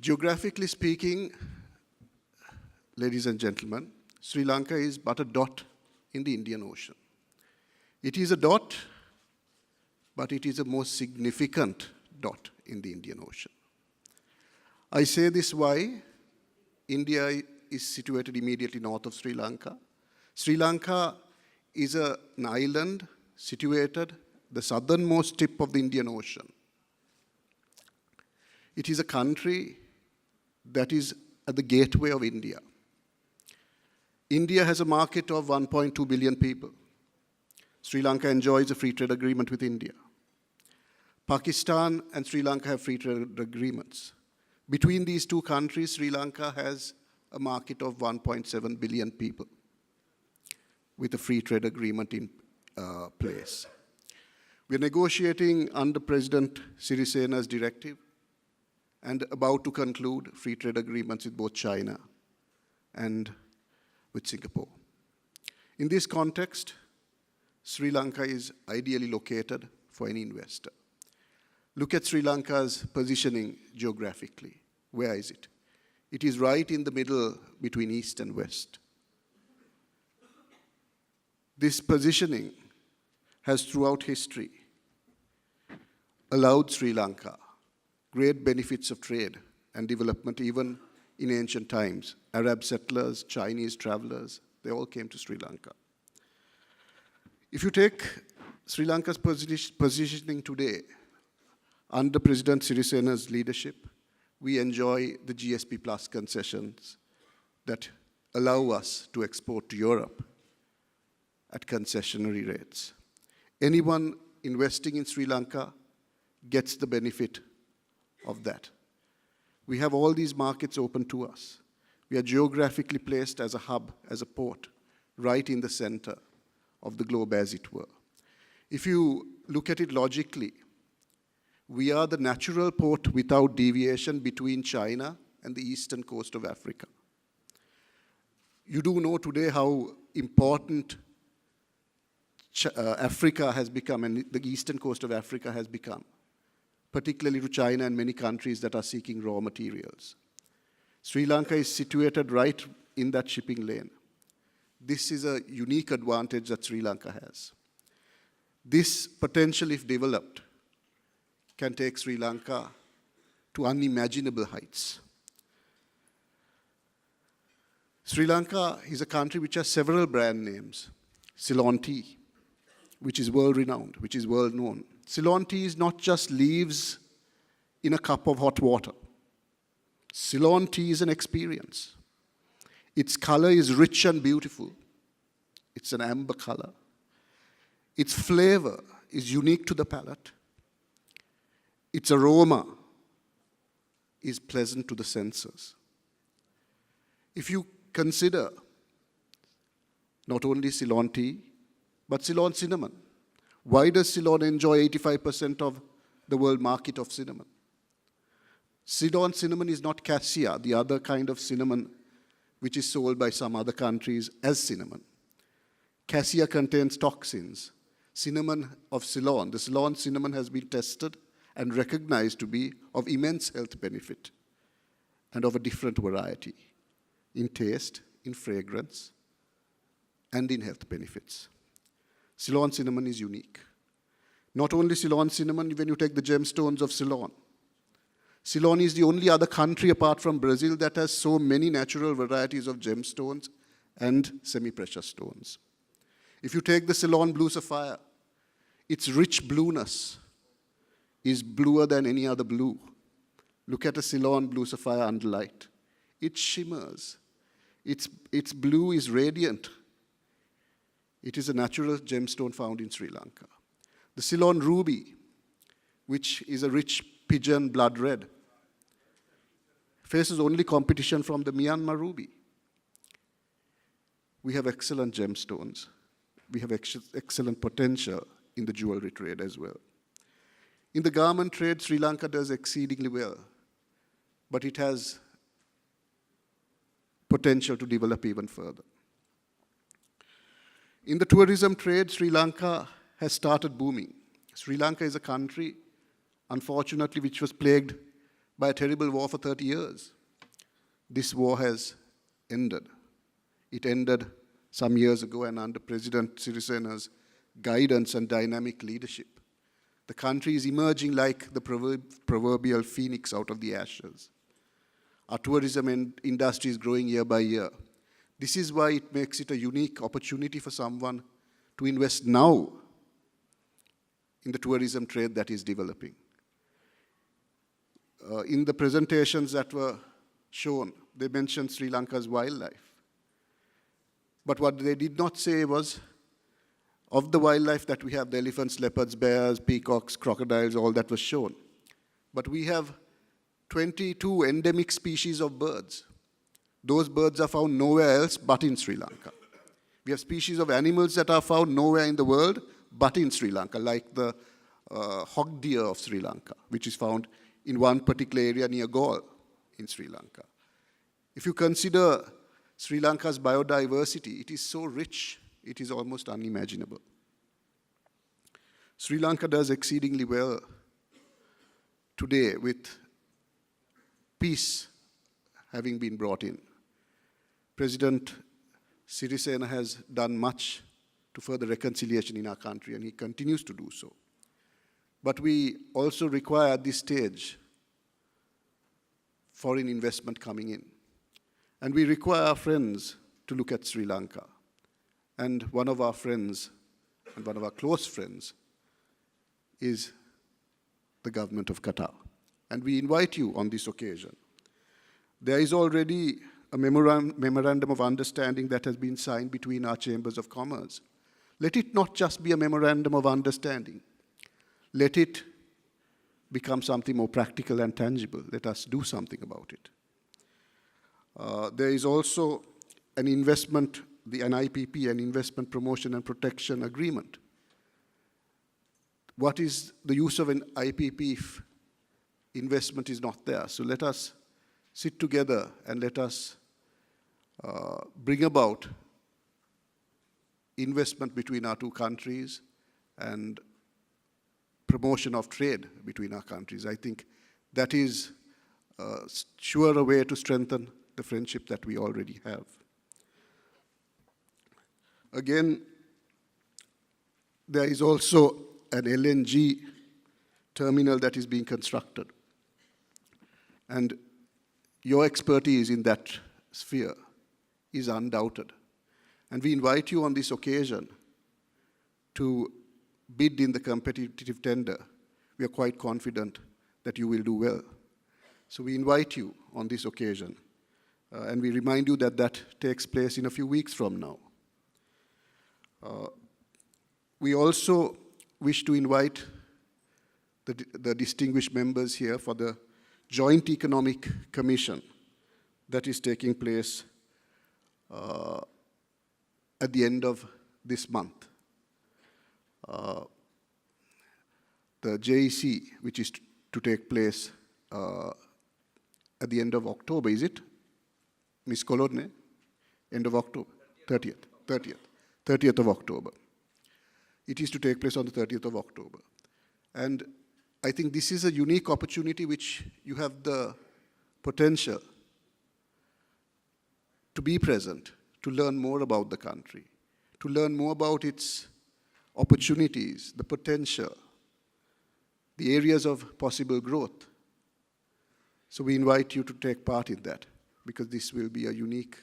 Geographically speaking, ladies and gentlemen, Sri Lanka is but a dot in the Indian Ocean. It is a dot, but it is a most significant dot in the Indian Ocean. I say this why India is situated immediately north of Sri Lanka. Sri Lanka is an island situated the southernmost tip of the Indian Ocean. It is a country that is at the gateway of India. India has a market of 1.2 billion people. Sri Lanka enjoys a free trade agreement with India. Pakistan and Sri Lanka have free trade agreements. Between these two countries, Sri Lanka has a market of 1.7 billion people with a free trade agreement in place. We're negotiating under President Sirisena's directive and about to conclude free trade agreements with both China and with Singapore. In this context, Sri Lanka is ideally located for any investor. Look at Sri Lanka's positioning geographically. Where is it? It is right in the middle between east and west. This positioning has throughout history allowed Sri Lanka great benefits of trade and development even in ancient times. Arab settlers, Chinese travelers, they all came to Sri Lanka. If you take Sri Lanka's positioning today, under President Sirisena's leadership, we enjoy the GSP Plus concessions that allow us to export to Europe at concessionary rates. Anyone investing in Sri Lanka gets the benefit of that. We have all these markets open to us. We are geographically placed as a hub, as a port, right in the center of the globe, as it were. If you look at it logically, we are the natural port without deviation between China and the eastern coast of Africa. You do know today how important Africa has become, and the eastern coast of Africa has become, particularly to China and many countries that are seeking raw materials. Sri Lanka is situated right in that shipping lane. This is a unique advantage that Sri Lanka has. This potential, if developed, can take Sri Lanka to unimaginable heights. Sri Lanka is a country which has several brand names. Ceylon Tea, which is world-renowned, which is world-known. Ceylon Tea is not just leaves in a cup of hot water. Ceylon Tea is an experience. Its color is rich and beautiful. It's an amber color. Its flavor is unique to the palate. Its aroma is pleasant to the senses. If you consider not only Ceylon tea, but Ceylon cinnamon, why does Ceylon enjoy 85% of the world market of cinnamon? Ceylon cinnamon is not cassia, the other kind of cinnamon which is sold by some other countries as cinnamon. Cassia contains toxins. Cinnamon of Ceylon, the Ceylon cinnamon has been tested and recognized to be of immense health benefit and of a different variety in taste, in fragrance, and in health benefits. Ceylon cinnamon is unique. Not only Ceylon cinnamon, when you take the gemstones of Ceylon. Ceylon is the only other country apart from Brazil that has so many natural varieties of gemstones and semi-precious stones. If you take the Ceylon blue sapphire, its rich blueness is bluer than any other blue. Look at a Ceylon blue sapphire under light. It shimmers. Its blue is radiant. It is a natural gemstone found in Sri Lanka. The Ceylon ruby, which is a rich pigeon blood red, faces only competition from the Myanmar ruby. We have excellent gemstones. We have excellent potential in the jewelry trade as well. In the garment trade, Sri Lanka does exceedingly well, but it has potential to develop even further. In the tourism trade, Sri Lanka has started booming. Sri Lanka is a country, unfortunately, which was plagued by a terrible war for 30 years. This war has ended. It ended some years ago, and under President Sirisena's guidance and dynamic leadership, the country is emerging like the proverbial phoenix out of the ashes. Our tourism industry is growing year by year. This is why it makes it a unique opportunity for someone to invest now in the tourism trade that is developing. In the presentations that were shown, they mentioned Sri Lanka's wildlife. But what they did not say was, of the wildlife that we have, the elephants, leopards, bears, peacocks, crocodiles, all that was shown. But we have 22 endemic species of birds. Those birds are found nowhere else but in Sri Lanka. We have species of animals that are found nowhere in the world but in Sri Lanka, like the hog deer of Sri Lanka, which is found in one particular area near Galle in Sri Lanka. If you consider Sri Lanka's biodiversity, it is so rich, it is almost unimaginable. Sri Lanka does exceedingly well today with peace having been brought in. President Sirisena has done much to further reconciliation in our country, and he continues to do so. But we also require at this stage foreign investment coming in. And we require our friends to look at Sri Lanka. And one of our friends, and one of our close friends, is the government of Qatar. And we invite you on this occasion. There is already a memorandum of understanding that has been signed between our chambers of commerce. Let it not just be a memorandum of understanding. Let it become something more practical and tangible. Let us do something about it. There is also an investment, an IPP, an Investment Promotion and Protection Agreement. What is the use of an IPP if investment is not there? So let us sit together and let us bring about investment between our two countries and promotion of trade between our countries. I think that is sure a way to strengthen the friendship that we already have. Again, there is also an LNG terminal that is being constructed. And your expertise in that sphere is undoubted. And we invite you on this occasion to bid in the competitive tender. We are quite confident that you will do well. So we invite you on this occasion. And we remind you that that takes place in a few weeks from now. We also wish to invite the distinguished members here for the Joint Economic Commission that is taking place at the end of this month. The JEC, which is to take place at the end of October, is it? Ms. Kolodne? End of October? 30th of October. It is to take place on the 30th of October. And I think this is a unique opportunity which you have the potential to be present, to learn more about the country, to learn more about its opportunities, the potential, the areas of possible growth. So we invite you to take part in that, because this will be a unique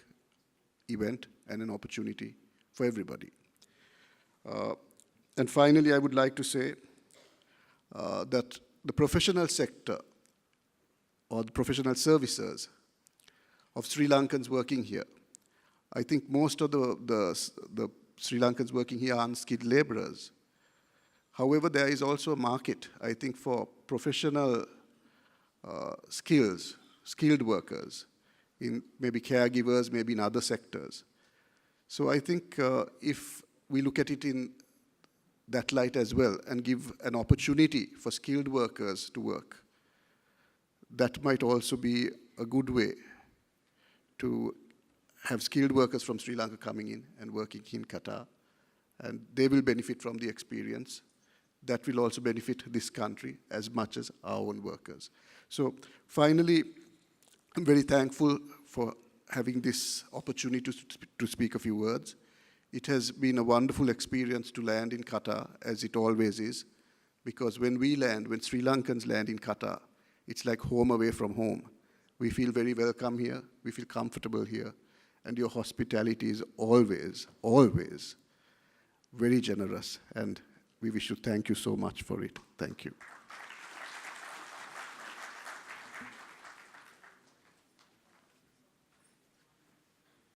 event and an opportunity for everybody. And finally, I would like to say that the professional sector or the professional services of Sri Lankans working here, I think most of the Sri Lankans working here are unskilled laborers. However, there is also a market, I think, for professional skilled workers, in maybe caregivers, maybe in other sectors. So I think if we look at it in that light as well and give an opportunity for skilled workers to work, that might also be a good way to have skilled workers from Sri Lanka coming in and working in Qatar, and they will benefit from the experience. That will also benefit this country as much as our own workers. So finally, I'm very thankful for having this opportunity to speak a few words. It has been a wonderful experience to land in Qatar, as it always is, because when we land, when Sri Lankans land in Qatar, it's like home away from home. We feel very welcome here, we feel comfortable here, and your hospitality is always, always very generous, and we wish to thank you so much for it. Thank you.